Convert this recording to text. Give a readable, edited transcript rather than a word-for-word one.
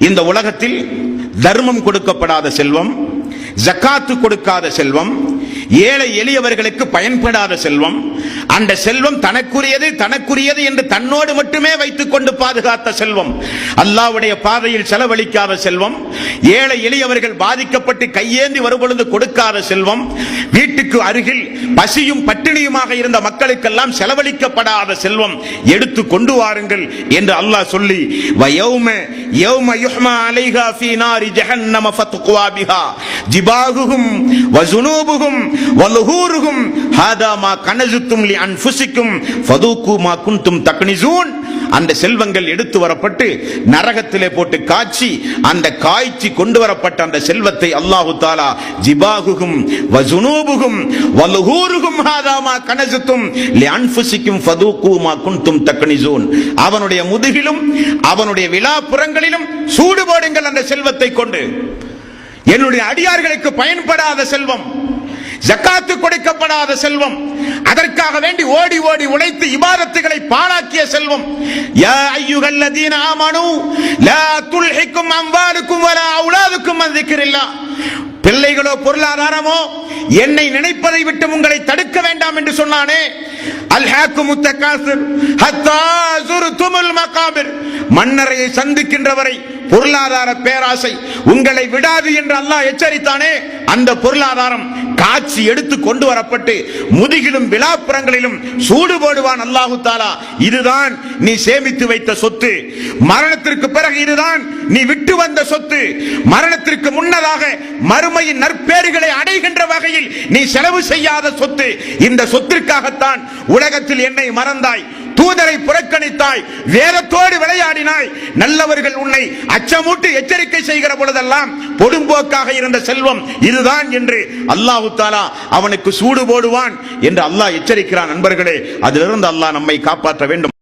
இந்த உலகத்தில் தர்மம் கொடுக்கப்படாத செல்வம், ஜக்காத்து கொடுக்காத செல்வம், ஏழை எளியவர்களுக்கு பயன்படாத செல்வம், அந்த செல்வம் தனக்குரியது என்று தன்னோடு மட்டுமே வைத்துக் கொண்டு பாதுகாத்த செல்வம், அல்லாஹ்வுடைய பாதையில் செலவழிக்காத செல்வம், ஏழை எளியவர்கள் பாதிக்கப்பட்டு கையேந்தி வரும்பொழுது கொடுக்காத செல்வம், வீட்டுக்கு அருகில் பசியும் பட்டினியுமாக இருந்த மக்களுக்கெல்லாம் செலவழிக்கப்படாத செல்வம் எடுத்து கொண்டு வாருங்கள் என்று அல்லாஹ் சொல்லி, யௌம யுஹ்மா அலைஹா ஃபீ நாரி ஜஹன்னம ஃபத்குவா பிஹா ஜிபாஹுஹும் வஸுனூபுஹும் வலுஹூருஹும் ஹாதா மா கனஸுத்தும் லி அன்ஃபுஸிக்கும் ஃபதூகு மா குன்தும் தக்னிஸூன். அந்த செல்வங்கள் எடுத்து வரப்பட்டு நரகத்திலே போட்டு காய்ச்சி, அந்த காய்ச்சி கொண்டு வரப்பட்ட அந்த செல்வத்தை அல்லாஹு தஆலா ஜிபாஹுஹும் வஸுனூபுஹும் வலுஹூருஹும் ஹாதா மா கனஸுத்தும் லி அன்ஃபுஸிக்கும் ஃபதூகு மா குன்தும் தக்னிஸூன். அவனுடைய முதுகிலும் அவனுடைய விலாப்புறங்களிலும் சூடு போடுங்கள் அந்த செல்வத்தை கொண்டு. என்னுடைய அடியார்களுக்கு பயன்படாத செல்வம், ஜக்காத்து கொடுக்கப்படாத செல்வம், அதற்காக வேண்டி ஓடி ஓடி உழைத்து இபாதத்துகளை பாழாக்கிய செல்வம். யா அய்யுஹல்லதீன ஆமனூ லா துல்ஹிக்கும் அம்வாலுக்கும் வலா அவுலாதுக்கும் அன் ذிக்ரில்லாஹ். பிள்ளைகளோ பொருளாதாரமோ என்னை நினைப்பதை விட்டு உங்களை தடுக்க வேண்டாம் என்று சொன்னானே. அல்ஹாக்குமுத் தகாசுர் ஹத்தா ஸுர்துமுல் மகாபிர். மன்னரையை சந்திக்கின்றவரை பொருளாதார பேராசை உங்களை விடாது என்று அல்லாஹ் எச்சரித்தானே. அந்த பொருளாதாரம் காட்சி எடுத்து கொண்டு வரப்பட்டு முதுகிலும் விலாப்புறங்களிலும் சூடு போடுவான் அல்லாஹு தஆலா. இதுதான் நீ சேமித்து வைத்த சொத்து. மரணத்திற்கு பிறகு இதுதான் நீ விட்டு வந்த சொத்து. மரணத்திற்கு முன்னதாக மறுமையின் நற்பேறுகளை அடைகின்ற வகையில் நீ செலவு செய்யாத சொத்து. இந்த சொத்திற்காகத்தான் உலகத்தில் என்னை மறந்தாய், தூதரை புறக்கணித்தாய், வேதத்தோடு விளையாடினாய். நல்லவர்கள் உன்னை அச்சமூட்டி எச்சரிக்கை செய்கிற பொழுதெல்லாம் பொடும்போக்காக இருந்த செல்வம் இதுதான் என்று அல்லாஹு தஆலா அவனுக்கு சூடு போடுவான் என்று அல்லாஹ் எச்சரிக்கிறான். நண்பர்களே, அதிலிருந்து அல்லாஹ் நம்மை காப்பாற்ற வேண்டும்.